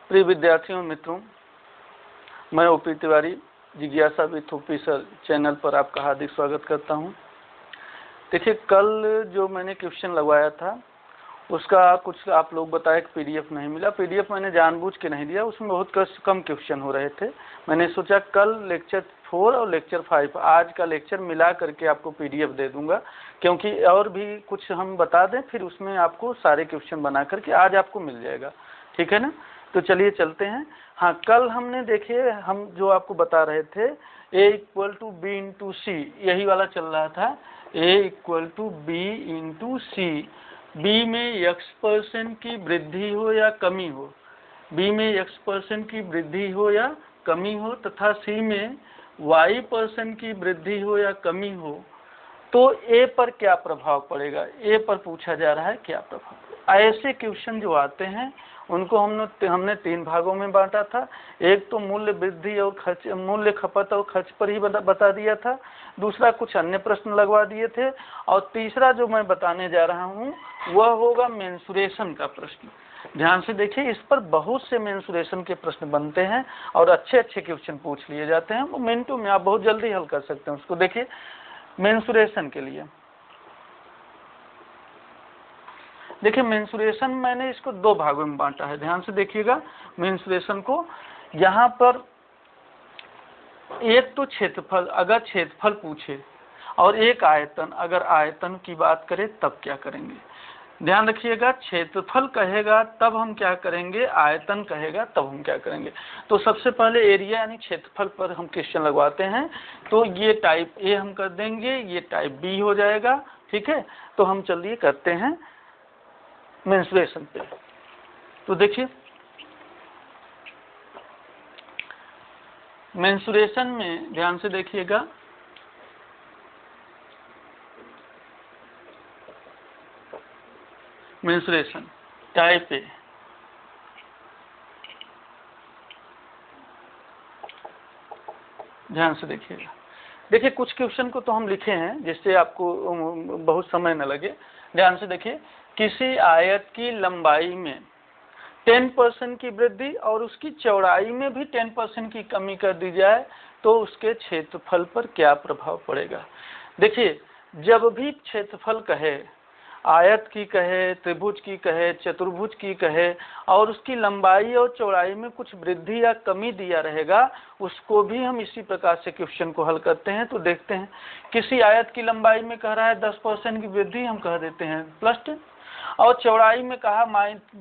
प्रिय विद्यार्थियों मित्रों, मैं ओपी तिवारी जिज्ञासा विथ ओपी सर चैनल पर आपका हार्दिक स्वागत करता हूं। देखिए, कल जो मैंने क्वेश्चन लगवाया था उसका कुछ आप लोग बताए कि पीडीएफ नहीं मिला। पीडीएफ मैंने जानबूझ के नहीं दिया, उसमें बहुत कम क्वेश्चन हो रहे थे। मैंने सोचा कल लेक्चर 4 और लेक्चर 5 आज का लेक्चर मिला करके आपको पीडीएफ दे दूंगा, क्योंकि और भी कुछ हम बता दें, फिर उसमें आपको सारे क्वेश्चन बना करके आज आपको मिल जाएगा। ठीक है ना? तो चलिए चलते हैं। हाँ, कल हमने देखिए हम जो आपको बता रहे थे a = b × c, यही वाला चल रहा था। a = b × c, b में x% की वृद्धि हो या कमी हो, b में x% की वृद्धि हो या कमी हो तथा c में y% की वृद्धि हो या कमी हो, तो a पर क्या प्रभाव पड़ेगा। a पर पूछा जा रहा है क्या प्रभाव। ऐसे क्वेश्चन जो आते हैं उनको हमने 3 भागों में बांटा था। एक तो मूल्य वृद्धि और खर्च, मूल्य खपत और खर्च पर ही बता दिया था। दूसरा कुछ अन्य प्रश्न लगवा दिए थे, और तीसरा जो मैं बताने जा रहा हूँ वह होगा मेंसुरेशन का प्रश्न। ध्यान से देखिए, इस पर बहुत से मेंसुरेशन के प्रश्न बनते हैं और अच्छे क्वेश्चन पूछ लिए जाते हैं। वो मिनटों में आप बहुत जल्दी हल कर सकते हैं उसको। देखिए, मेंसुरेशन के लिए देखिए, मेंसुरेशन मैंने इसको 2 भागों में बांटा है। ध्यान से देखिएगा मेंसुरेशन को। यहाँ पर एक तो क्षेत्रफल, अगर क्षेत्रफल पूछे, और एक आयतन, अगर आयतन की बात करें तब क्या करेंगे। ध्यान रखिएगा, क्षेत्रफल कहेगा तब हम क्या करेंगे, आयतन कहेगा तब हम क्या करेंगे। तो सबसे पहले एरिया यानी क्षेत्रफल पर हम क्वेश्चन लगवाते हैं। तो ये टाइप ए हम कर देंगे, ये टाइप बी हो जाएगा। ठीक है, तो हम चलिए करते हैं मेंसुरेशन पे। तो देखिए, मेंसुरेशन में ध्यान से देखिएगा, मेंसुरेशन टाइप ए। ध्यान से देखिएगा। देखिए, कुछ क्वेश्चन को तो हम लिखे हैं जिससे आपको बहुत समय न लगे। ध्यान से देखिए, किसी आयत की लंबाई में 10% की वृद्धि और उसकी चौड़ाई में भी 10% की कमी कर दी जाए तो उसके क्षेत्रफल पर क्या प्रभाव पड़ेगा। देखिए, जब भी क्षेत्रफल कहे, आयत की कहे, त्रिभुज की कहे, चतुर्भुज की कहे, और उसकी लंबाई और चौड़ाई में कुछ वृद्धि या कमी दिया रहेगा, उसको भी हम इसी प्रकार से क्वेश्चन को हल करते हैं। तो देखते हैं, किसी आयत की लंबाई में कह रहा है 10% की वृद्धि, हम कह देते हैं +10, और चौड़ाई में कहा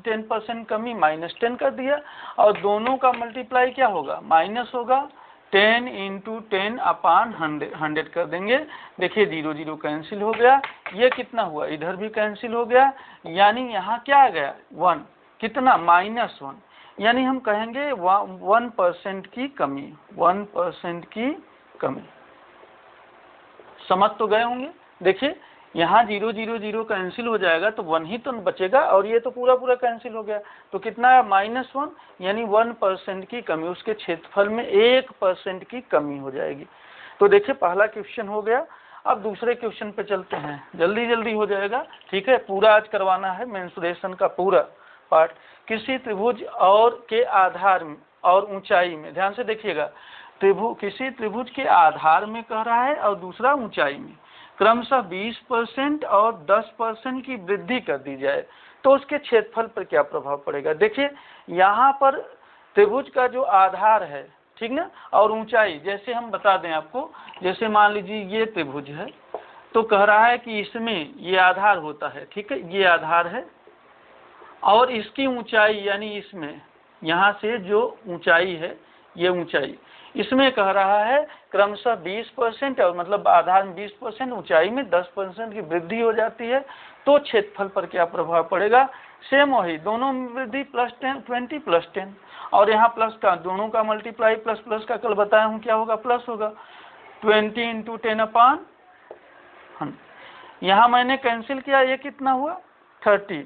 10% कमी, -10 कर दिया, और दोनों का मल्टीप्लाई क्या होगा, माइनस होगा। 10 × 10/100 कर देंगे। देखिए 0 0 कैंसिल हो गया, ये कितना हुआ, इधर भी कैंसिल हो गया, यानी यहाँ क्या आ गया 1, कितना -1, यानी हम कहेंगे 1% की कमी, 1% की कमी। समझ तो गए होंगे। देखिए, यहाँ 0 0 0 कैंसिल हो जाएगा तो 1 ही तो बचेगा, और ये तो पूरा कैंसिल हो गया, तो कितना है -1, यानी 1% की कमी, उसके क्षेत्रफल में 1% की कमी हो जाएगी। तो देखिए, पहला क्वेश्चन हो गया। अब दूसरे क्वेश्चन पे चलते हैं, जल्दी हो जाएगा। ठीक है, पूरा आज करवाना है मेंसुरेशन का पूरा पार्ट। किसी त्रिभुज और के आधार में और ऊंचाई में, ध्यान से देखिएगा, किसी त्रिभुज के आधार में कह रहा है और दूसरा ऊंचाई में, क्रमशः 20% और 10% की वृद्धि कर दी जाए तो उसके क्षेत्रफल पर क्या प्रभाव पड़ेगा। देखिए, यहाँ पर त्रिभुज का जो आधार है, ठीक ना, और ऊंचाई, जैसे हम बता दें आपको, जैसे मान लीजिए ये त्रिभुज है, तो कह रहा है कि इसमें ये आधार होता है। ठीक है, ये आधार है, और इसकी ऊंचाई यानी इसमें यहाँ से जो ऊंचाई है, ये ऊंचाई, इसमें कह रहा है क्रमशः 20% और मतलब आधार में 20%, ऊंचाई में 10% की वृद्धि हो जाती है, तो क्षेत्रफल पर क्या प्रभाव पड़ेगा। सेम वही, दोनों में वृद्धि +10, 20 + 10, और यहाँ प्लस का, दोनों का मल्टीप्लाई प्लस का कल बताया हूँ क्या होगा, प्लस होगा। 20 × 10/100। यहाँ मैंने कैंसिल किया, ये कितना हुआ 30,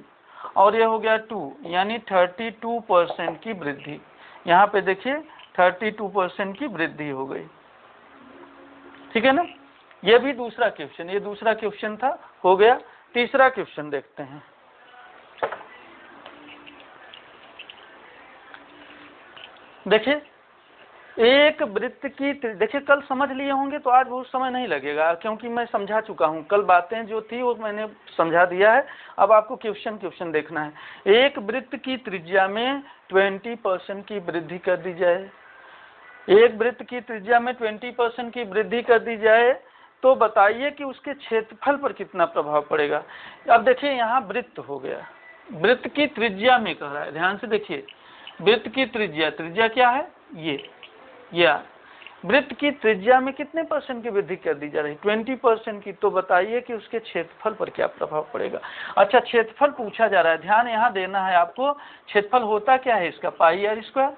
और ये हो गया 2, यानी 32% की वृद्धि। यहाँ पे देखिए 32% की वृद्धि हो गई। ठीक है ना, ये भी दूसरा क्वेश्चन, ये दूसरा क्वेश्चन था, हो गया। तीसरा क्वेश्चन देखते हैं। देखिए एक वृत्त की देखिए कल समझ लिए होंगे तो आज बहुत समय नहीं लगेगा, क्योंकि मैं समझा चुका हूँ। कल बातें जो थी वो मैंने समझा दिया है। अब आपको क्वेश्चन देखना है। एक वृत्त की त्रिज्या में 20% की वृद्धि कर दी जाए, एक वृत्त की त्रिज्या में 20% की वृद्धि कर दी जाए तो बताइए कि उसके क्षेत्रफल पर कितना प्रभाव पड़ेगा। अब देखिए यहाँ वृत्त हो गया, वृत्त की त्रिज्या में कह रहा है, ध्यान से देखिए। वृत्त की त्रिज्या क्या है, ये या वृत्त की त्रिज्या में कितने % की वृद्धि कर दी जा रही, 20% की। तो बताइए कि उसके क्षेत्रफल पर क्या प्रभाव पड़ेगा। अच्छा, क्षेत्रफल पूछा जा रहा है, ध्यान यहाँ देना है आपको। क्षेत्रफल होता क्या है इसका, पाई आर स्क्वायर।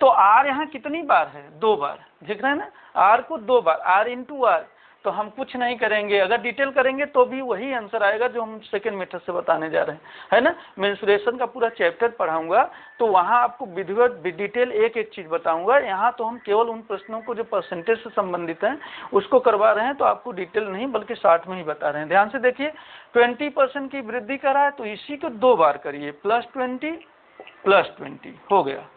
तो आर यहाँ कितनी बार है, 2 बार, दिख रहा है ना, आर को 2 बार, आर इंटू आर। तो हम कुछ नहीं करेंगे, अगर डिटेल करेंगे तो भी वही आंसर आएगा जो हम सेकंड मेथड से बताने जा रहे हैं, है ना। मेंसुरेशन का पूरा चैप्टर पढ़ाऊंगा तो वहां आपको विधिवत डिटेल एक एक चीज बताऊंगा। यहाँ तो हम केवल उन प्रश्नों को जो परसेंटेज से संबंधित हैं उसको करवा रहे हैं, तो आपको डिटेल नहीं बल्कि शॉर्ट में ही बता रहे हैं। ध्यान से देखिए, 20% की वृद्धि करा है तो इसी को 2 बार करिए, +20 +20 हो गया,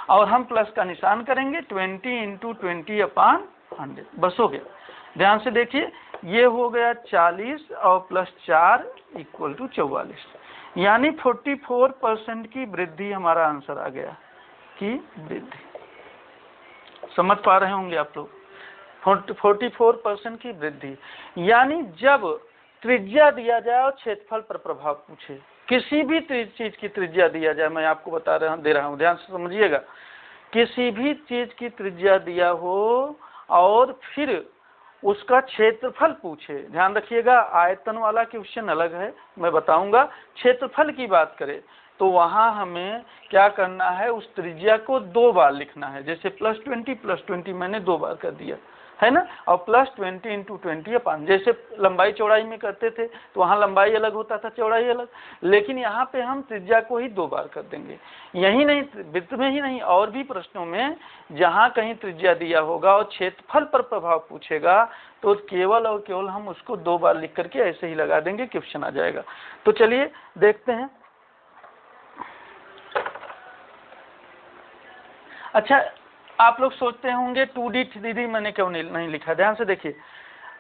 और हम प्लस का निशान करेंगे, 20 × 20/100, बस हो गया। ध्यान से देखिए, ये हो गया 40 और +4 = 44, यानी 44% की वृद्धि हमारा आंसर आ गया, की वृद्धि। समझ पा रहे होंगे आप लोग, 44% की वृद्धि। यानी जब त्रिज्या दिया जाए और क्षेत्रफल पर प्रभाव पूछे, किसी भी चीज की त्रिज्या दिया जाए, मैं आपको दे रहा हूँ, ध्यान से समझिएगा। किसी भी चीज की त्रिज्या दिया हो और फिर उसका क्षेत्रफल पूछे, ध्यान रखिएगा, आयतन वाला क्वेश्चन अलग है, मैं बताऊंगा। क्षेत्रफल की बात करें तो वहां हमें क्या करना है, उस त्रिज्या को 2 बार लिखना है। जैसे +20 मैंने 2 बार कर दिया, है ना, और +20 × 20/, जैसे लंबाई चौड़ाई में करते थे तो वहाँ लंबाई अलग होता था, चौड़ाई अलग, लेकिन यहाँ पे हम त्रिज्या को ही 2 बार कर देंगे। यही नहीं, वृत्त में ही नहीं, और भी प्रश्नों में जहाँ कहीं त्रिज्या दिया होगा और क्षेत्रफल पर प्रभाव पूछेगा तो केवल और केवल हम उसको 2 बार लिख करके ऐसे ही लगा देंगे, क्वेश्चन आ जाएगा। तो चलिए देखते हैं। अच्छा, आप लोग सोचते होंगे 2D 3D मैंने क्यों नहीं लिखा। ध्यान से देखिए,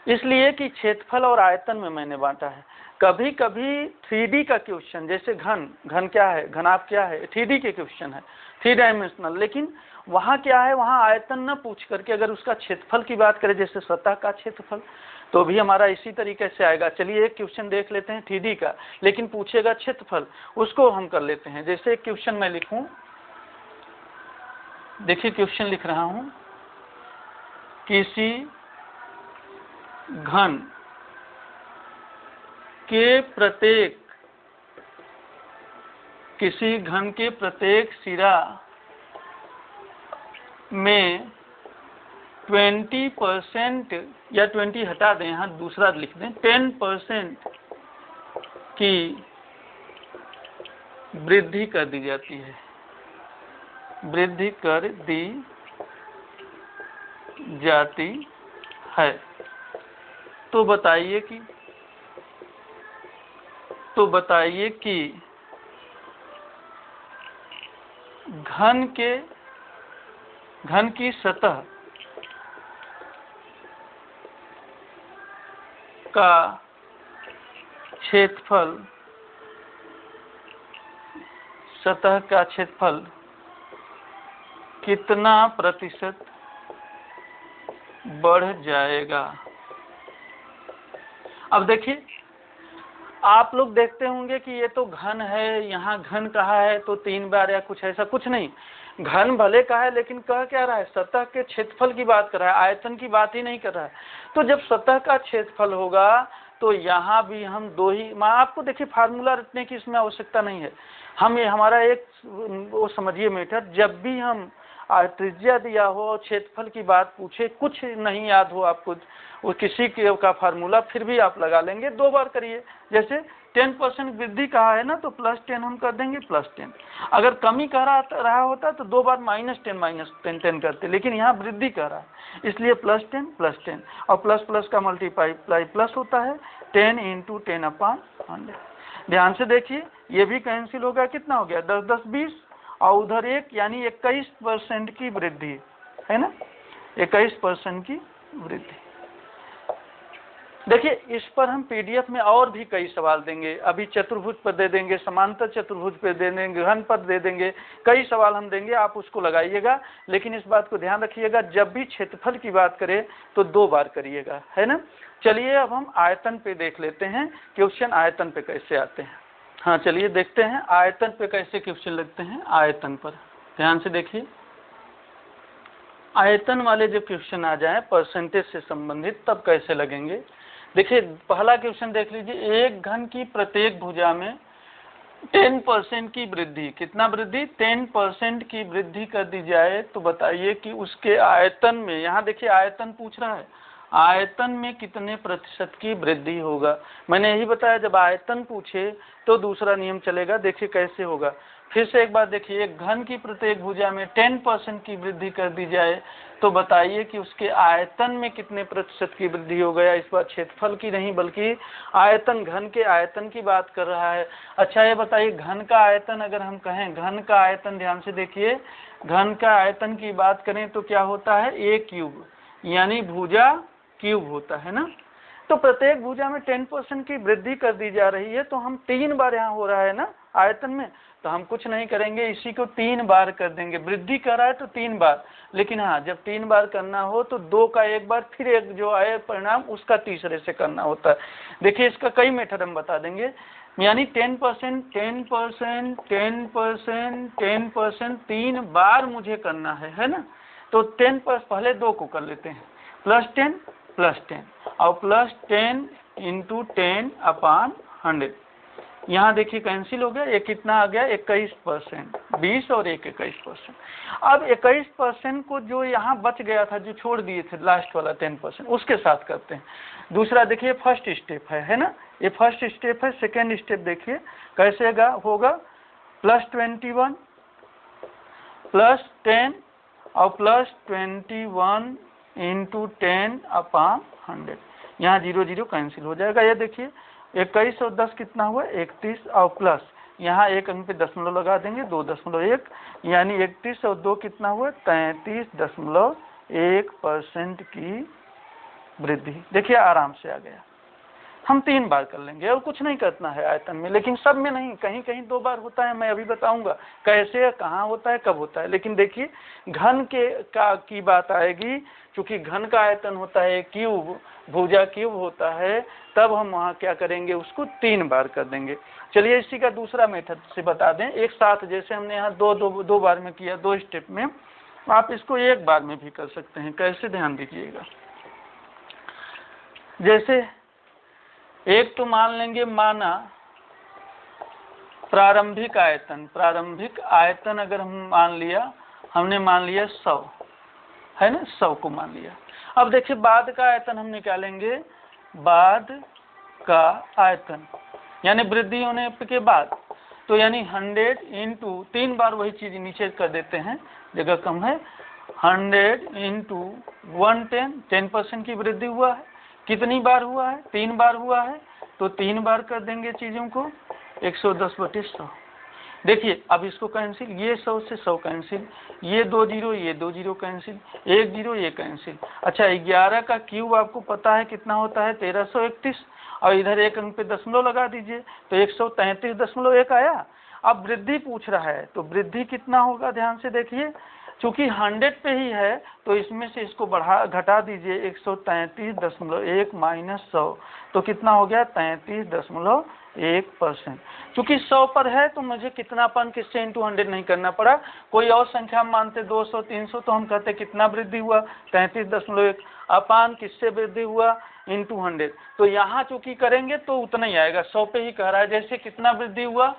इसलिए कि क्षेत्रफल और आयतन में मैंने बांटा है। कभी कभी 3D का क्वेश्चन, जैसे घन क्या है, घनाभ क्या है, 3D के क्वेश्चन है, 3 डायमेंशनल, लेकिन वहाँ क्या है, वहाँ आयतन न पूछ करके अगर उसका क्षेत्रफल की बात करें, जैसे सतह का क्षेत्रफल, तो भी हमारा इसी तरीके से आएगा। चलिए एक क्वेश्चन देख लेते हैं 3D का, लेकिन पूछेगा क्षेत्रफल, उसको हम कर लेते हैं। जैसे एक क्वेश्चन मैं लिखूं, देखिए क्वेश्चन लिख रहा हूं, किसी घन के प्रत्येक सिरा में 20% या 20 हटा दें, यहाँ दूसरा लिख दें, 10% की वृद्धि कर दी जाती है, वृद्धि कर दी जाती है। तो बताइए कि घन की सतह का क्षेत्रफल कितना प्रतिशत बढ़ जाएगा। अब देखिए, आप लोग देखते होंगे कि ये तो घन है, यहाँ घन कहा है तो 3 बार या कुछ ऐसा कुछ नहीं। घन भले कहा है लेकिन कह क्या रहा है, सतह के क्षेत्रफल की बात कर रहा है, आयतन की बात ही नहीं कर रहा है। तो जब सतह का क्षेत्रफल होगा तो यहाँ भी हम 2 ही, मैं आपको देखिए फार्मूला रटने की इसमें आवश्यकता नहीं है। हम ये हमारा एक वो समझिए मेथड, जब भी हम त्रिज्या दिया हो और क्षेत्रफल की बात पूछे, कुछ नहीं याद हो आपको वो किसी का फार्मूला, फिर भी आप लगा लेंगे, 2 बार करिए। जैसे 10% वृद्धि कहा है ना, तो +10 हम कर देंगे, +10। अगर कमी कह रहा होता तो 2 बार -10 करते, लेकिन यहाँ वृद्धि कह रहा है, इसलिए +10 और प्लस का मल्टीप्लाई प्लस होता है, 10 × 10/100। ध्यान से देखिए, ये भी कैंसिल हो गया, कितना हो गया, 10 10 20, और उधर 1 यानी 21% की वृद्धि है ना, 21% की वृद्धि। देखिए इस पर हम पीडीएफ में और भी कई सवाल देंगे, अभी चतुर्भुज पर दे देंगे, समांतर चतुर्भुज पर दे देंगे, घन पर दे देंगे, कई सवाल हम देंगे, आप उसको लगाइएगा। लेकिन इस बात को ध्यान रखिएगा, जब भी क्षेत्रफल की बात करें तो 2 बार करिएगा, है ना। चलिए अब हम आयतन पे देख लेते हैं, क्वेश्चन आयतन पे कैसे आते हैं। हाँ चलिए देखते हैं आयतन पे कैसे क्वेश्चन लगते हैं। आयतन पर ध्यान से देखिए, आयतन वाले जब क्वेश्चन आ जाए परसेंटेज से संबंधित तब कैसे लगेंगे। देखिए पहला क्वेश्चन देख लीजिए, एक घन की प्रत्येक भुजा में 10% की वृद्धि, कितना वृद्धि, 10% की वृद्धि कर दी जाए तो बताइए कि उसके आयतन में, यहाँ देखिए आयतन पूछ रहा है, आयतन में कितने प्रतिशत की वृद्धि होगा। मैंने यही बताया जब आयतन पूछे तो दूसरा नियम चलेगा। देखिए कैसे होगा, फिर से एक बार देखिए, एक घन की प्रत्येक भुजा में 10% की वृद्धि कर दी जाए तो बताइए कि उसके आयतन में कितने प्रतिशत की वृद्धि हो गया। इस बार क्षेत्रफल की नहीं बल्कि आयतन, घन के आयतन की बात कर रहा है। अच्छा ये बताइए घन का आयतन, अगर हम कहें घन का आयतन, ध्यान से देखिए, घन का आयतन की बात करें तो क्या होता है, a क्यूब, यानी भुजा क्यूब होता है ना। तो प्रत्येक भुजा में 10% की वृद्धि कर दी जा रही है, तो हम 3 बार यहाँ हो रहा है ना आयतन में, तो हम कुछ नहीं करेंगे, इसी को 3 बार कर देंगे। वृद्धि कर रहा है तो 3 बार, लेकिन हाँ जब 3 बार करना हो तो 2 का एक बार, फिर एक जो आए परिणाम उसका तीसरे से करना होता है। देखिए इसका कई मेथड हम बता देंगे, यानी 10%, 10%, 10%, 10%, 3 बार मुझे करना है ना। तो 10% पहले 2 को कर लेते हैं, +10 +10 और +10 × 10/100। यहाँ देखिए कैंसिल हो गया, ये कितना आ गया, 21%, 20 और 1 21%। अब 21% को जो यहाँ बच गया था, जो छोड़ दिए थे लास्ट वाला 10%, उसके साथ करते हैं। दूसरा देखिए फर्स्ट स्टेप है ना, ये फर्स्ट स्टेप है। सेकेंड स्टेप देखिए कैसे होगा, +21 +10 और +21 × 10/100। यहाँ 0 0 कैंसिल हो जाएगा। ये देखिए 21 और 10 कितना हुआ, 31 और प्लस यहाँ 1 अंक पे दशमलव लगा देंगे, 2.1, यानी 31 और 2 कितना हुआ, 33.1% की वृद्धि। देखिए आराम से आ गया। हम 3 बार कर लेंगे और कुछ नहीं करना है आयतन में, लेकिन सब में नहीं, कहीं कहीं 2 बार होता है, मैं अभी बताऊंगा कैसे, कहाँ होता है, कब होता है। लेकिन देखिए घन की बात आएगी, क्योंकि घन का आयतन होता है क्यूब, भुजा क्यूब होता है, तब हम वहाँ क्या करेंगे, उसको 3 बार कर देंगे। चलिए इसी का दूसरा मेथड से बता दें, एक साथ जैसे हमने यहाँ दो बार में किया, 2 स्टेप में, आप इसको 1 बार में भी कर सकते हैं। कैसे, ध्यान दीजिएगा। जैसे एक तो मान लेंगे, माना प्रारंभिक आयतन अगर हम मान लिया, हमने मान लिया 100 है ना, 100 को मान लिया। अब देखिए बाद का आयतन हम निकालेंगे, बाद का आयतन यानी वृद्धि होने के बाद, तो यानी 100 × 3 बार वही चीज नीचे कर देते हैं, जगह कम है, 100 × 110, 10% की वृद्धि हुआ है। कितनी बार हुआ है, 3 बार हुआ है, तो 3 बार कर देंगे चीजों को, 110/100। देखिए अब इसको कैंसिल, ये 100 से 100 कैंसिल, ये 2 0, ये 2 0 कैंसिल, 1 0, ये कैंसिल। अच्छा 11 का क्यूब आपको पता है कितना होता है, 1331, और इधर 1 अंक पे दशमलव लगा दीजिए तो 133.1 आया। अब वृद्धि पूछ रहा है, तो वृद्धि कितना होगा, ध्यान से देखिए, चूंकि 100 पे ही है तो इसमें से इसको घटा दीजिए, 133.1 - 100, तो कितना हो गया, 33.1%। चूंकि 100 पर है तो मुझे कितना अपन किससे × 100 नहीं करना पड़ा, कोई और संख्या मानते 200 300 तो हम कहते कितना वृद्धि हुआ, 33.1, अपान किससे वृद्धि हुआ, × 100। तो यहाँ चूंकि करेंगे तो उतना ही आएगा, 100 पे ही कह रहा है। जैसे कितना वृद्धि हुआ,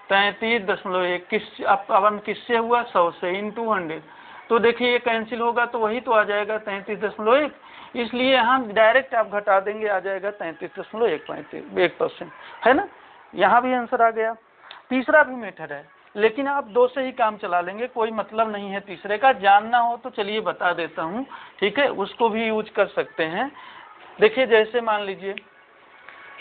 33.1, अपन किससे हुआ, 100 से, × 100। तो देखिए ये कैंसिल होगा तो वही तो आ जाएगा 33.1, इसलिए हम डायरेक्ट आप घटा देंगे, आ जाएगा 33.1% है ना। यहाँ भी आंसर आ गया। तीसरा भी मेथड है, लेकिन आप 2 से ही काम चला लेंगे, कोई मतलब नहीं है तीसरे का। जानना हो तो चलिए बता देता हूँ, ठीक है, उसको भी यूज कर सकते हैं। देखिए जैसे मान लीजिए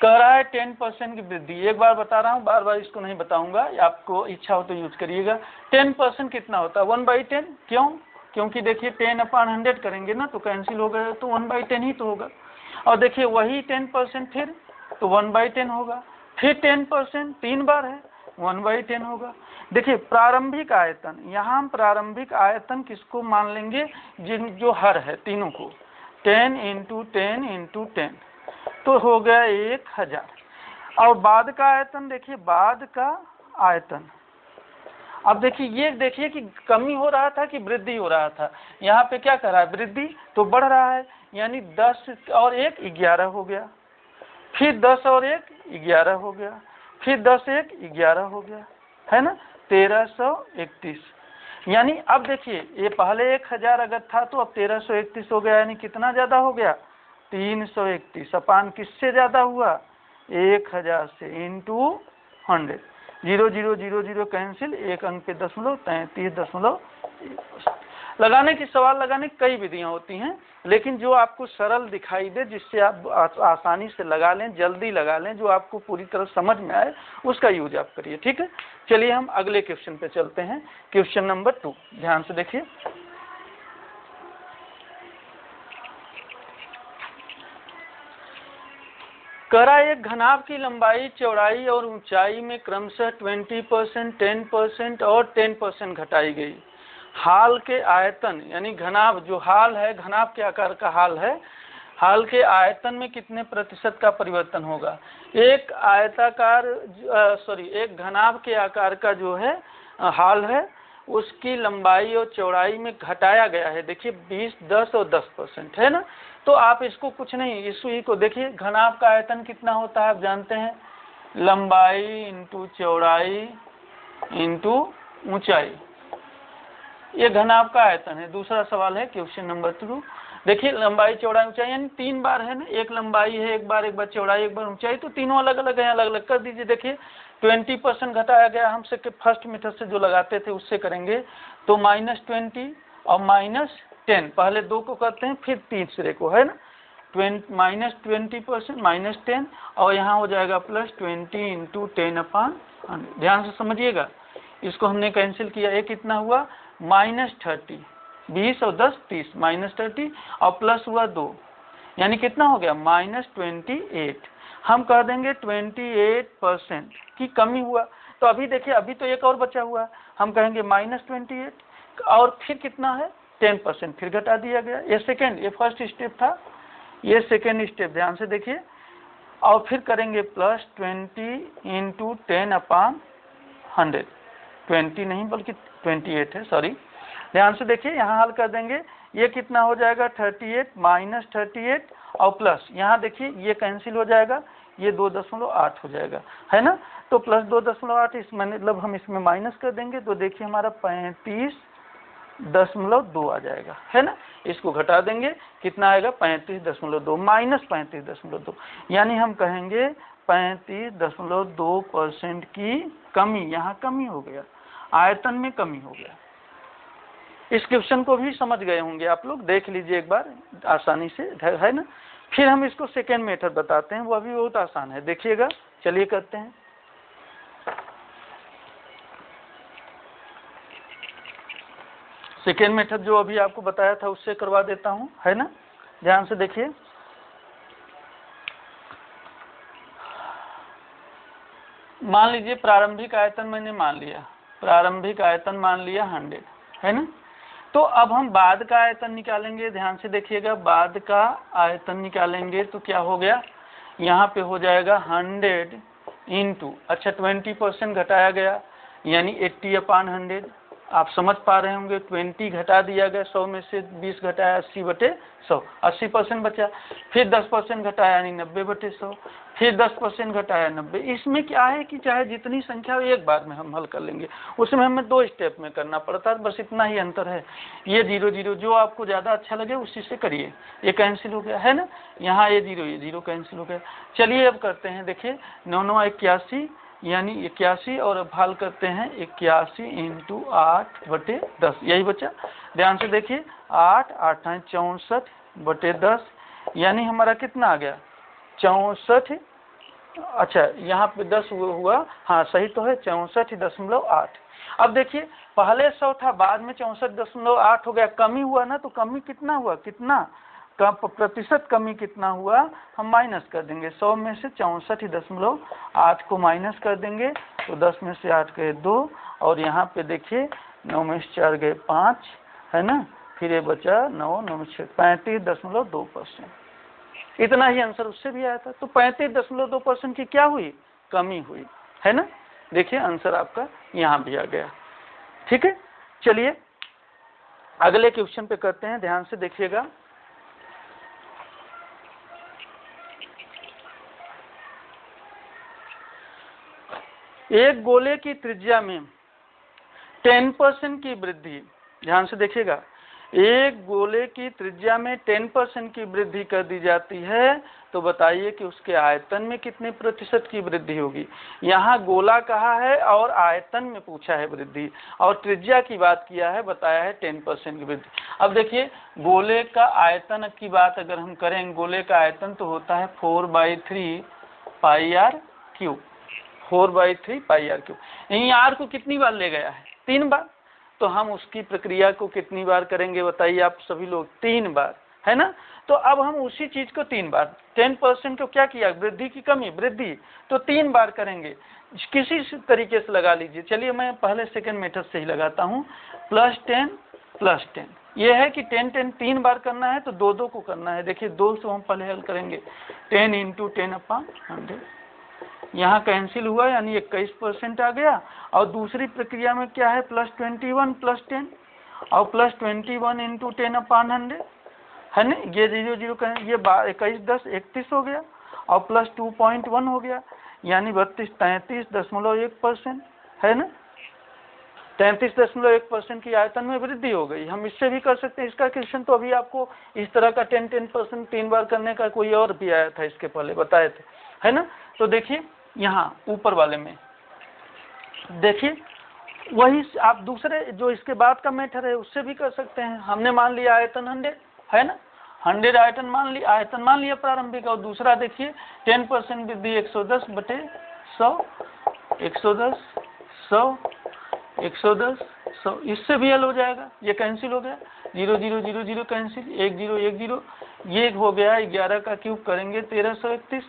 कह रहा है 10% की वृद्धि। एक बार बता रहा हूँ, बार बार इसको नहीं बताऊंगा, आपको इच्छा हो तो यूज करिएगा। 10% कितना होता है? 1/10। क्यों? क्योंकि देखिए 10/100 करेंगे ना तो कैंसिल हो गया, तो 1/10 ही तो होगा। और देखिए वही 10% फिर तो 1/10 होगा, फिर 10% 3 बार है 1/10 होगा। देखिए प्रारंभिक आयतन, यहाँ हम प्रारंभिक आयतन किसको मान लेंगे? जो हर है तीनों को, 10 × 10 × 10 तो हो गया 1000। और बाद का आयतन देखिए, बाद का आयतन, अब देखिए ये देखिए कि कमी हो रहा था कि वृद्धि हो रहा था। यहाँ पे क्या कर रहा है? वृद्धि, तो बढ़ रहा है, यानी 10 और 1 11 हो गया, फिर 10 और 1 11 हो गया, फिर 10 1 11 हो गया, है ना, 1331। यानी अब देखिए ये पहले 1000 अगर था तो अब 1331 हो गया, यानी कितना ज्यादा हो गया? 331 अपान किससे ज्यादा हुआ? 1000 से इंटू 100। 0 0 0 0 कैंसिल, एक अंक पे दशमलव, 33.1। लगाने की, सवाल लगाने की कई विधियां होती हैं, लेकिन जो आपको सरल दिखाई दे, जिससे आप आसानी से लगा लें, जल्दी लगा लें, जो आपको पूरी तरह समझ में आए, उसका यूज आप करिए। ठीक है, चलिए हम अगले क्वेश्चन पे चलते हैं। क्वेश्चन नंबर 2, ध्यान से देखिए। करा एक घनाभ की लंबाई, चौड़ाई और ऊंचाई में क्रमशः 20%, 10% और 10% घटाई गई। हाल के आयतन, यानी घनाभ जो हाल है, घनाभ के आकार का हाल है, हाल के आयतन में कितने प्रतिशत का परिवर्तन होगा? एक आयताकार एक घनाभ के आकार का जो है हाल है, उसकी लंबाई और चौड़ाई में घटाया गया है। देखिए 20, 10 और 10% है ना। तो आप इसको कुछ नहीं, इसी को देखिए, घनाभ का आयतन कितना होता है आप जानते हैं, लंबाई इंटू चौड़ाई इंटू ऊंचाई, ये घनाभ का आयतन है। दूसरा सवाल है क्वेश्चन नंबर 2। देखिए लंबाई चौड़ाई ऊंचाई यानी 3 बार है ना, एक लंबाई है, एक बार चौड़ाई, एक बार ऊंचाई, तो तीनों अलग अलग है, अलग अलग कर दीजिए। देखिए 20% घटाया गया, हमसे फर्स्ट मेथड से जो लगाते थे उससे करेंगे, तो -20 और -10, पहले 2 को करते हैं फिर तीसरे को, है ना, -20% -10 और यहाँ हो जाएगा +20 × 10/100। ध्यान से समझिएगा, इसको हमने कैंसिल किया, ये कितना हुआ? -30, 20 और 10 30, -30 और प्लस हुआ 2, यानी कितना हो गया? -28। हम कह देंगे 28% की कमी हुआ। तो अभी देखिए, अभी तो एक और बचा हुआ है, हम कहेंगे -28 और फिर कितना है? 10% फिर घटा दिया गया। ये सेकेंड, ये फर्स्ट स्टेप था, ये सेकेंड स्टेप, ध्यान से देखिए। और फिर करेंगे +20 × 10/100, 20 नहीं बल्कि 28 है, सॉरी। ध्यान से देखिए, यहाँ हल कर देंगे, ये कितना हो जाएगा? 38 -38 और प्लस, यहाँ देखिए ये कैंसिल हो जाएगा, ये 2.8 हो जाएगा, है ना। तो +2.8 इस मतलब हम इसमें माइनस कर देंगे, तो देखिए हमारा 35.2 आ जाएगा, है ना। इसको घटा देंगे, कितना आएगा? 35.2 -35.2, यानी हम कहेंगे 35.2% की कमी, यहाँ कमी हो गया, आयतन में कमी हो गया। इस क्वेश्चन को भी समझ गए होंगे आप लोग, देख लीजिए एक बार आसानी से, है ना। फिर हम इसको सेकेंड मेथड बताते हैं, वो भी बहुत आसान है, देखिएगा, चलिए करते हैं। सेकेंड मेथड जो अभी आपको बताया था उससे करवा देता हूं, है ना। ध्यान से देखिए, मान लीजिए प्रारंभिक आयतन मैंने मान लिया, प्रारंभिक आयतन मान लिया 100, है ना। तो अब हम बाद का आयतन निकालेंगे, ध्यान से देखिएगा, बाद का आयतन निकालेंगे तो क्या हो गया? यहाँ पे हो जाएगा 100 इंटू, अच्छा 20% घटाया गया, यानी 80/100। आप समझ पा रहे होंगे, 20 घटा दिया गया, 100 में से 20 घटाया, 80/100, 80% बचा। फिर 10% घटाया, यानी 90/100, फिर 10% घटाया, 90। इसमें क्या है कि चाहे जितनी संख्या हो एक बार में हम हल कर लेंगे, उसमें हमें 2 स्टेप में करना पड़ता है, बस इतना ही अंतर है। ये 0 0 जो आपको ज़्यादा अच्छा लगे उसी से करिए, ये कैंसिल हो गया, है ना। यहाँ ये 0 कैंसिल हो गया। चलिए अब करते हैं, देखिए 9 9 81, यानी 81, और अब हल करते हैं 81 × 8/10, यही बचा। ध्यान से देखिए, 8 8 64/10, यानी हमारा कितना आ गया? 64 अच्छा यहाँ पे 10 हुआ, हाँ सही तो है 64.8। अब देखिए पहले 100 था, बाद में 64.8 हो गया, कमी हुआ ना, तो कमी कितना हुआ, कितना प्रतिशत कमी कितना हुआ, हम माइनस कर देंगे 100 में से 64.8 को माइनस कर देंगे, तो 10 में से 8 गए 2, और यहाँ पे देखिए 9 में से 4 गए 5, है ना, फिर ये बचा 9, 9 में 6 35.2%। इतना ही आंसर उससे भी आया था। तो 35.2% की क्या हुई, कमी हुई, है ना। देखिए आंसर आपका यहाँ भी आ गया। ठीक है, चलिए अगले क्वेश्चन पे करते हैं, ध्यान से देखिएगा। एक गोले की त्रिज्या में 10% की वृद्धि, ध्यान से देखिएगा, एक गोले की त्रिज्या में 10% की वृद्धि कर दी जाती है, तो बताइए कि उसके आयतन में कितने प्रतिशत की वृद्धि होगी। यहाँ गोला कहा है और आयतन में पूछा है वृद्धि, और त्रिज्या की बात किया है, बताया है 10% की वृद्धि। अब देखिए गोले का आयतन की बात अगर हम करें, गोले का आयतन तो होता है 4/3 πr³, 4/3 πr³। यही r को कितनी बार ले गया है, 3 बार, तो हम उसकी प्रक्रिया को कितनी बार करेंगे बताइए आप सभी लोग, 3 बार, है ना। तो अब हम उसी चीज को 3 बार, 10% को क्या किया, वृद्धि की कमी, वृद्धि, तो 3 बार करेंगे। किसी तरीके से लगा लीजिए, चलिए मैं पहले सेकंड मेथड से ही लगाता हूँ, +10 +10, ये है कि 10 10 3 बार करना है, तो 2 2 को करना है। देखिए 2 से हम पहले हल करेंगे, 10 × 10/100, यहाँ कैंसिल हुआ, यानी 21% आ गया। और दूसरी प्रक्रिया में क्या है, +21 +10, और +21 × 10/100, है ना, ये 0 0 का ये 21 10 31 हो गया, और +2.1 हो गया, यानी 33.1%, है ना, 33.1% की आयतन में वृद्धि हो गई। हम इससे भी कर सकते हैं, इसका क्वेश्चन तो अभी आपको इस तरह का 10% 3 बार करने का कोई और भी आया था, इसके पहले बताए थे, है ना। तो देखिए यहाँ ऊपर वाले में देखिए, वही आप दूसरे जो इसके बाद का मेथड है उससे भी कर सकते हैं। हमने मान लिया आयतन 100, है ना, 100 आयतन मान लिया प्रारंभिक, और दूसरा देखिए 10% वृद्धि 110/100, 110 100 110 100, इससे भी हल हो जाएगा। ये कैंसिल हो गया, 0 0 0 0 कैंसिल, 1 0 1 0, ये हो गया 11 का क्यूब करेंगे 1331,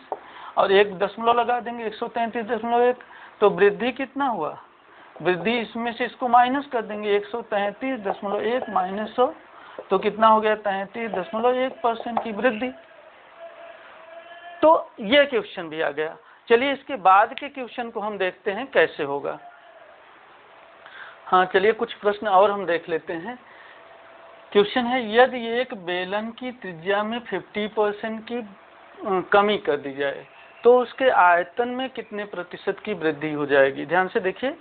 और 1 दशमलव लगा देंगे 133.1, तो वृद्धि कितना हुआ, वृद्धि इसमें से इसको माइनस कर देंगे, 133.1 - 100, तो कितना हो गया 33.1% की वृद्धि। तो ये क्वेश्चन भी आ गया। चलिए इसके बाद के क्वेश्चन को हम देखते हैं कैसे होगा। हाँ चलिए कुछ प्रश्न और हम देख लेते हैं। क्वेश्चन है, यदि एक बेलन की त्रिज्या में 50% की कमी कर दी जाए, तो उसके आयतन में कितने प्रतिशत की वृद्धि हो जाएगी। ध्यान से देखिए,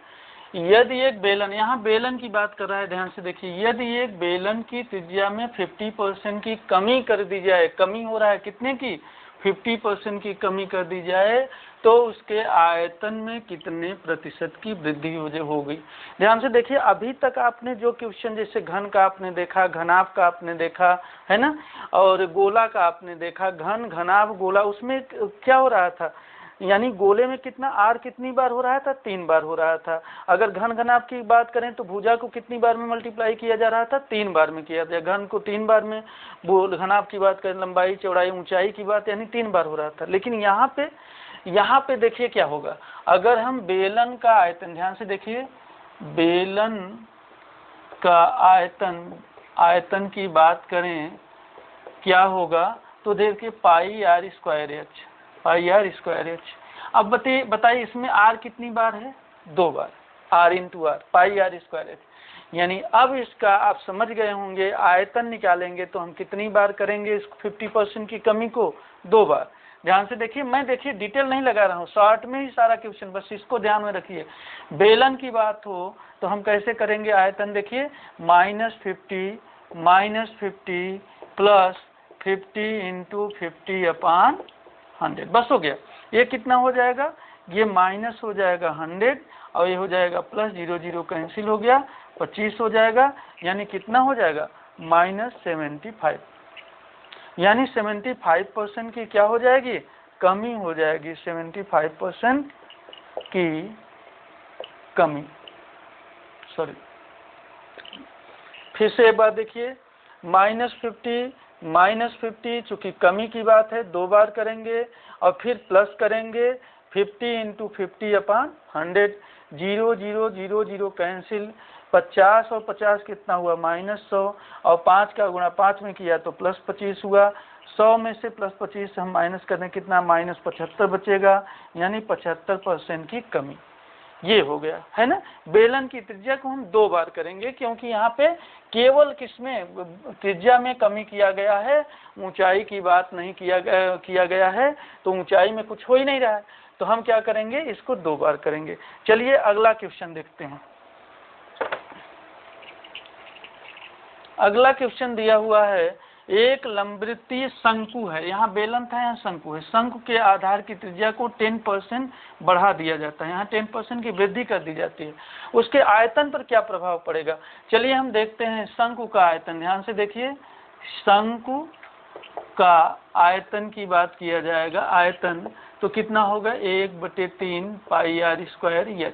यदि एक बेलन, यहाँ बेलन की बात कर रहा है, ध्यान से देखिए, यदि एक बेलन की त्रिज्या में 50% की कमी कर दी जाए, कमी हो रहा है कितने की, 50% की कमी कर दी जाए, तो उसके आयतन में कितने प्रतिशत की वृद्धि हो गई। ध्यान से देखिए, अभी तक आपने जो क्वेश्चन, जैसे घन का आपने देखा, घनाभ का आपने देखा, है ना, और गोला का आपने देखा, घन घनाभ गोला, उसमें क्या हो रहा था, यानी गोले में कितना आर कितनी बार हो रहा था, 3 बार हो रहा था। अगर घन घनाभ की बात करें तो भुजा को कितनी बार में मल्टीप्लाई किया जा रहा था, 3 बार में किया था। घन को 3 बार में, घनाभ की बात करें, लंबाई चौड़ाई ऊंचाई की बात, यानी 3 बार हो रहा था। लेकिन यहाँ पे देखिए क्या होगा, अगर हम बेलन का आयतन, ध्यान से देखिए, बेलन का आयतन की बात करें क्या होगा, तो देखिए πr²h, πr²h। अब बताइए इसमें r कितनी बार है, 2 बार, r × r, πr²h। यानी अब इसका आप समझ गए होंगे, आयतन निकालेंगे तो हम कितनी बार करेंगे इस 50% की कमी को, 2 बार। ध्यान से देखिए, मैं देखिए डिटेल नहीं लगा रहा हूँ, शॉर्ट में ही सारा क्वेश्चन, बस इसको ध्यान में रखिए। बेलन की बात हो तो हम कैसे करेंगे आयतन, देखिए -50 -50 + 50 × 50/100, बस हो गया। ये कितना हो जाएगा, ये माइनस हो जाएगा 100, और ये हो जाएगा प्लस, 0 0 कैंसिल हो गया, 25 हो जाएगा, यानी कितना हो जाएगा -75, यानी 75% की क्या हो जाएगी, कमी हो जाएगी, 75% की कमी। सॉरी, फिर से एक बार देखिए, -50 चूंकि कमी की बात है 2 बार करेंगे और फिर प्लस करेंगे 50 × 50/100, 0 0 0 0 कैंसिल, 50 और 50 कितना हुआ -100 और 5 का गुणा 5 में किया तो +25 हुआ। 100 में से +25 हम माइनस करने कितना -75 बचेगा, यानी 75% की कमी। ये हो गया है ना। बेलन की त्रिज्या को हम 2 बार करेंगे क्योंकि यहाँ पे केवल किसमें त्रिज्या में कमी किया गया है, ऊंचाई की बात नहीं किया गया है, तो ऊंचाई में कुछ हो ही नहीं रहा है, तो हम क्या करेंगे, इसको 2 बार करेंगे। चलिए अगला क्वेश्चन देखते हैं। अगला क्वेश्चन दिया हुआ है, एक लंबवृत्तीय शंकु है, यहाँ बेलन था, यहाँ शंकु है। शंकु के आधार की त्रिज्या को 10% बढ़ा दिया जाता है, यहाँ 10% की वृद्धि कर दी जाती है। उसके आयतन पर क्या प्रभाव पड़ेगा, चलिए हम देखते हैं। शंकु का आयतन, ध्यान से देखिए, शंकु का आयतन की बात किया जाएगा, आयतन तो कितना होगा 1/3 πr²h,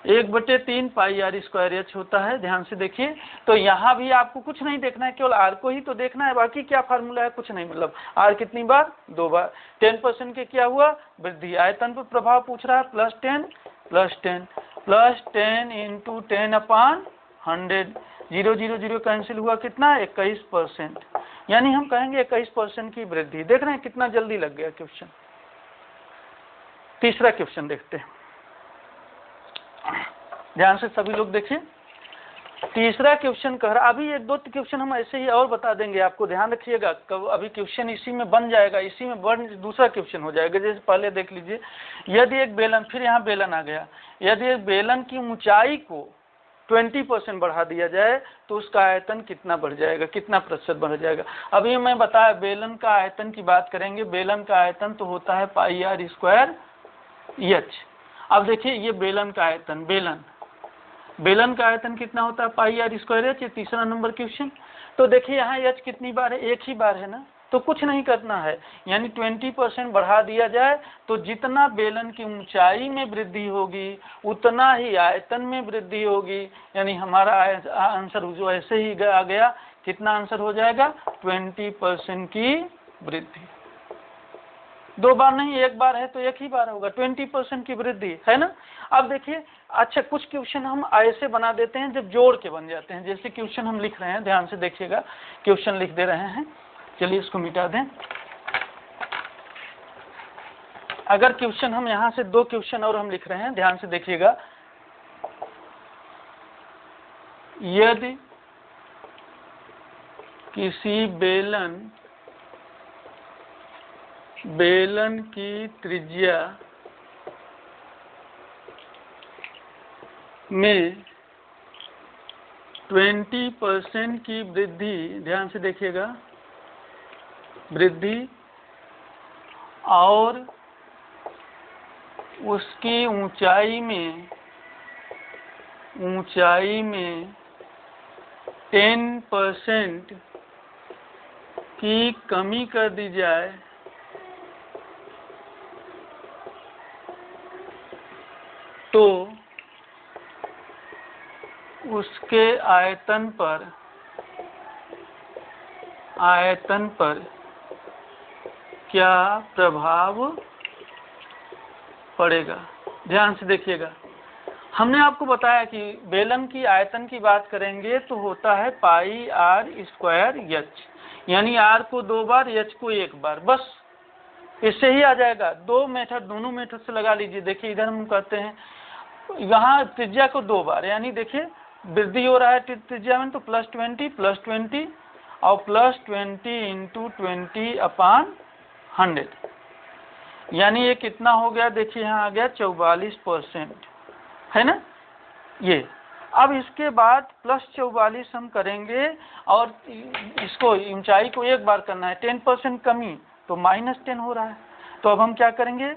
1/3 πr²h होता है। ध्यान से देखिए, तो यहाँ भी आपको कुछ नहीं देखना है, केवल r को ही तो देखना है, बाकी क्या फार्मूला है कुछ नहीं, मतलब r कितनी बार 2 बार। 10% के क्या हुआ वृद्धि, आयतन पर प्रभाव पूछ रहा है, +10 +10 +10 × 10/100, 0 0 0 कैंसिल हुआ, कितना 21%, यानी हम कहेंगे 21% की वृद्धि। देख रहे हैं कितना जल्दी लग गया क्वेश्चन। तीसरा क्वेश्चन देखते हैं, ध्यान से सभी लोग देखिए। तीसरा क्वेश्चन कह रहा, अभी 1-2 क्वेश्चन हम ऐसे ही और बता देंगे आपको, ध्यान रखिएगा। अभी क्वेश्चन इसी में बन जाएगा, इसी में दूसरा क्वेश्चन हो जाएगा। जैसे पहले देख लीजिए, यदि एक बेलन, फिर यहाँ बेलन आ गया, यदि एक बेलन की ऊंचाई को 20% बढ़ा दिया जाए तो उसका आयतन कितना बढ़ जाएगा, कितना प्रतिशत बढ़ जाएगा। अभी मैं बताया बेलन का आयतन की बात करेंगे, बेलन का आयतन तो होता है πr²h। अब देखिए ये बेलन का आयतन, बेलन का आयतन कितना होता है πr²h, ये तीसरा नंबर क्वेश्चन। तो देखिए यहाँ h कितनी बार है, एक ही बार है ना, तो कुछ नहीं करना है, यानी 20% बढ़ा दिया जाए तो जितना बेलन की ऊंचाई में वृद्धि होगी उतना ही आयतन में वृद्धि होगी, यानी हमारा आंसर जो ऐसे ही आ गया, कितना आंसर हो जाएगा 20% की वृद्धि। 2 बार नहीं, 1 बार है तो 1 ही बार होगा, 20% की वृद्धि है ना। अब देखिए, अच्छा कुछ क्वेश्चन हम ऐसे बना देते हैं जब जोड़ के बन जाते हैं, जैसे क्वेश्चन हम लिख रहे हैं, ध्यान से देखिएगा, क्वेश्चन लिख दे रहे हैं। चलिए इसको मिटा दें। अगर क्वेश्चन हम यहाँ से 2 क्वेश्चन और हम लिख रहे हैं, ध्यान से देखिएगा। यदि किसी बेलन की त्रिज्या में 20% की वृद्धि, ध्यान से देखिएगा, वृद्धि और उसकी ऊंचाई में 10% की कमी कर दी जाए तो उसके आयतन पर क्या प्रभाव पड़ेगा। ध्यान से देखिएगा, हमने आपको बताया कि बेलन की आयतन की बात करेंगे तो होता है πr²h, यानी r को 2 बार, h को 1 बार, बस इससे ही आ जाएगा। 2 मेथड, दोनों मेथड से लगा लीजिए। देखिए इधर हम कहते हैं, यहाँ त्रिज्या को 2 बार, यानी देखिए वृद्धि हो रहा है त्रिज्या में, तो +20 और +20 × 20/100, यानी ये कितना हो गया, देखिए यहाँ आ गया 44%, है ना ये। अब इसके बाद +44 हम करेंगे और इसको ऊंचाई को 1 बार करना है, 10% कमी तो -10 हो रहा है। तो अब हम क्या करेंगे,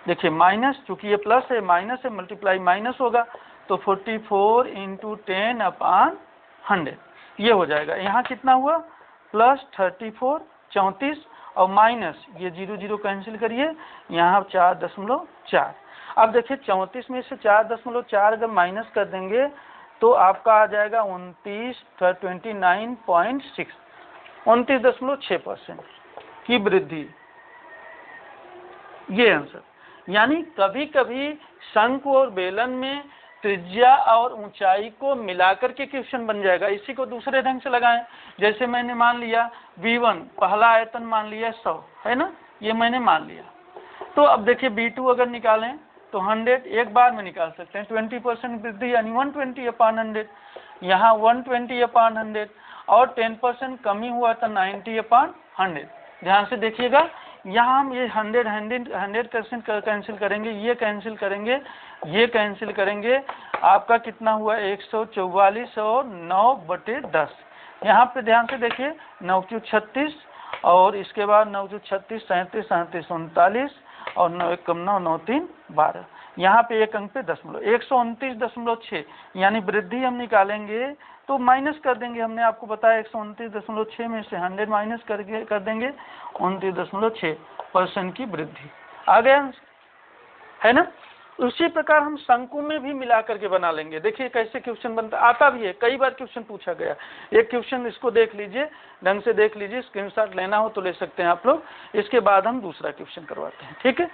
देखिए माइनस, चूंकि ये प्लस है माइनस है, मल्टीप्लाई माइनस होगा, तो 44 × 10/100 ये हो जाएगा। यहाँ कितना हुआ +34, 34 और माइनस ये 0 0 कैंसिल करिए, यहाँ 4.4। अब देखिए 34 में से 4.4 अगर माइनस कर देंगे तो आपका आ जाएगा 29.6% की वृद्धि, ये आंसर। यानी कभी कभी शंकु और बेलन में त्रिज्या और ऊंचाई को मिलाकर के क्वेश्चन बन जाएगा। इसी को दूसरे ढंग से लगाएं, जैसे मैंने मान लिया V1 पहला आयतन मान लिया 100 है ना, ये मैंने मान लिया। तो अब देखिए V2 अगर निकालें तो 100 एक बार में निकाल सकते हैं, 20% वृद्धि यानी 120/100, यहाँ 120/100 और 10% कमी हुआ था 90/100। ध्यान से देखिएगा, यहाँ हम ये 100% कैंसिल करेंगे, ये कैंसिल करेंगे, ये कैंसिल करेंगे, आपका कितना हुआ 144 और 9/10। यहाँ पे ध्यान से देखिए 9 क्यू 36 और इसके बाद 9 क्यू 36 37 37 39 और 9 1 कम 9 9 3 12। यहाँ पे एक अंक पे दशमलव 129.6 यानी वृद्धि हम निकालेंगे तो माइनस कर देंगे। हमने आपको बताया 129.6 में से 100 माइनस कर देंगे, 29.6% की वृद्धि आ गया, है ना। उसी प्रकार हम शंकु में भी मिला करके बना लेंगे। देखिए कैसे क्वेश्चन बनता, आता भी है, कई बार क्वेश्चन पूछा गया। एक क्वेश्चन इसको देख लीजिए, ढंग से देख लीजिए, स्क्रीनशॉट लेना हो तो ले सकते हैं आप लोग। इसके बाद हम दूसरा क्वेश्चन करवाते हैं, ठीक है।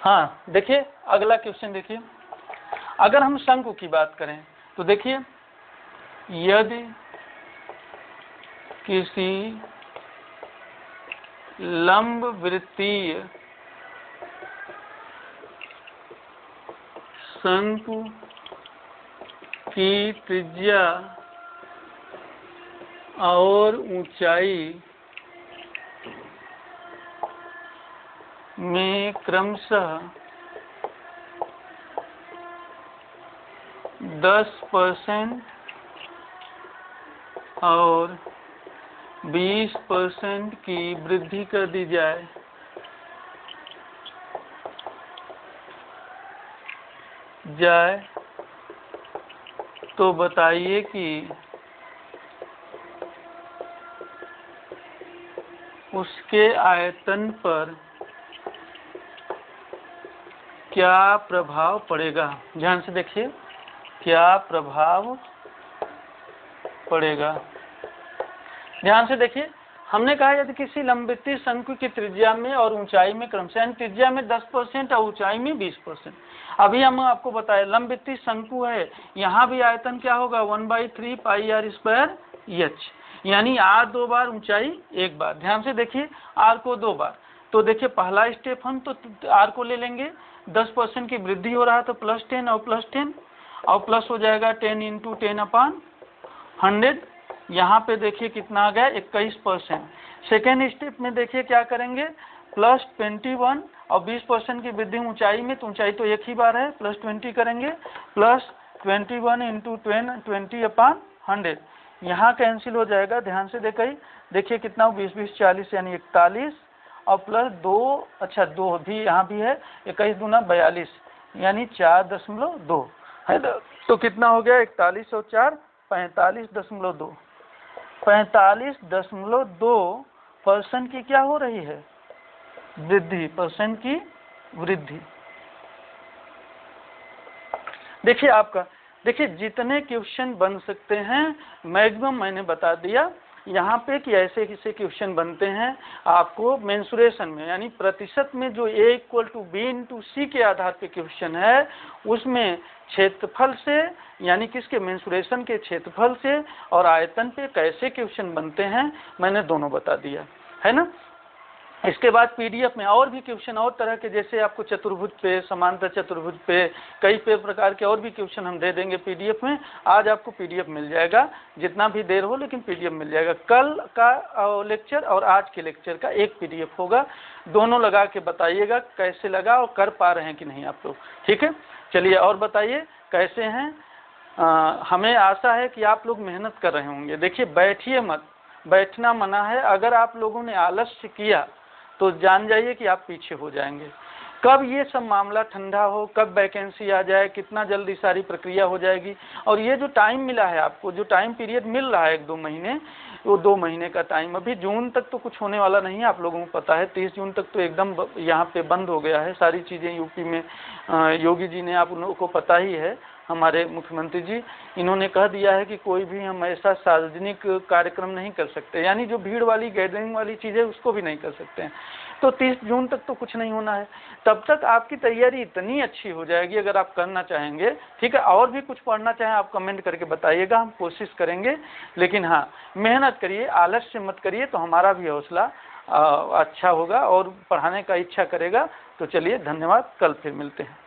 हाँ देखिए अगला क्वेश्चन देखिए, अगर हम शंकु की बात करें तो देखिए, यदि किसी लंबवृत्तीय शंकु की त्रिज्या और ऊंचाई में क्रमशः 10% और 20% की वृद्धि कर दी जाए तो बताइए कि उसके आयतन पर क्या प्रभाव पड़ेगा। ध्यान से देखिए, क्या प्रभाव पड़ेगा। ध्यान से देखिए, हमने कहा यदि किसी लंबवृत्तीय शंकु की त्रिज्या में और ऊंचाई में क्रमशः, त्रिज्या में 10% और ऊंचाई में 20%। अभी हम आपको बताए लंबवृत्तीय शंकु है, यहाँ भी आयतन क्या होगा 1/3 πr²h, यानी r 2 बार, ऊंचाई 1 बार। ध्यान से देखिए, r को 2 बार, तो देखिए पहला स्टेप हम तो r को ले लेंगे, 10% की वृद्धि हो रहा तो +10 और +10 और प्लस हो जाएगा 10 × 10/100। यहाँ पे देखिए कितना आ गया 21%। सेकेंड स्टेप में देखिए क्या करेंगे, +21 और 20% की वृद्धि ऊंचाई में, तो ऊंचाई तो एक ही बार है, +20 करेंगे, +21 × 20/100। यहाँ कैंसिल हो जाएगा। ध्यान से देखिए कितना 20 20 40 यानी 41 और +2, अच्छा 2 भी यहाँ भी है, 21 दूना 42 यानी 4.2 है, तो कितना हो गया 41 और 4 45.2। 45.2% की क्या हो रही है वृद्धि, परसेंट की वृद्धि। देखिए आपका, देखिए जितने क्वेश्चन बन सकते हैं मैक्सिमम मैंने बता दिया यहाँ पे कि ऐसे किसे क्वेश्चन बनते हैं आपको मेंसुरेशन में, यानी प्रतिशत में जो A = B × C के आधार पे क्वेश्चन है, उसमें क्षेत्रफल से, यानी किसके मेंसुरेशन के क्षेत्रफल से और आयतन पे कैसे क्वेश्चन बनते हैं मैंने दोनों बता दिया, है ना। इसके बाद पीडीएफ में और भी क्वेश्चन और तरह के, जैसे आपको चतुर्भुज पे, समांतर चतुर्भुज पे, कई प्रकार के और भी क्वेश्चन हम दे देंगे पीडीएफ में। आज आपको पीडीएफ मिल जाएगा, जितना भी देर हो लेकिन पीडीएफ मिल जाएगा। कल का लेक्चर और आज के लेक्चर का एक पीडीएफ होगा, दोनों लगा के बताइएगा कैसे लगा और कर पा रहे हैं कि नहीं आप लोग, ठीक है। चलिए और बताइए कैसे हैं। हमें आशा है कि आप लोग मेहनत कर रहे होंगे। देखिए बैठिए मत, बैठना मना है। अगर आप लोगों ने आलस्य किया तो जान जाइए कि आप पीछे हो जाएंगे। कब ये सब मामला ठंडा हो, कब वैकेंसी आ जाए, कितना जल्दी सारी प्रक्रिया हो जाएगी। और ये जो टाइम मिला है आपको, जो टाइम पीरियड मिल रहा है 1-2 महीने, वो 2 महीने का टाइम, अभी जून तक तो कुछ होने वाला नहीं है, आप लोगों को पता है। 30 जून तक तो एकदम यहाँ पे बंद हो गया है सारी चीज़ें यूपी में। योगी जी ने, आप लोगों को पता ही है, हमारे मुख्यमंत्री जी, इन्होंने कह दिया है कि कोई भी हम ऐसा सार्वजनिक कार्यक्रम नहीं कर सकते, यानी जो भीड़ वाली गैदरिंग वाली चीज़ें उसको भी नहीं कर सकते हैं। तो 30 जून तक तो कुछ नहीं होना है, तब तक आपकी तैयारी इतनी अच्छी हो जाएगी अगर आप करना चाहेंगे। ठीक है, और भी कुछ पढ़ना चाहें आप कमेंट करके बताइएगा, हम कोशिश करेंगे। लेकिन हाँ, मेहनत करिए, आलस्य मत करिए, तो हमारा भी हौसला अच्छा होगा और पढ़ाने का इच्छा करेगा। तो चलिए, धन्यवाद, कल फिर मिलते हैं।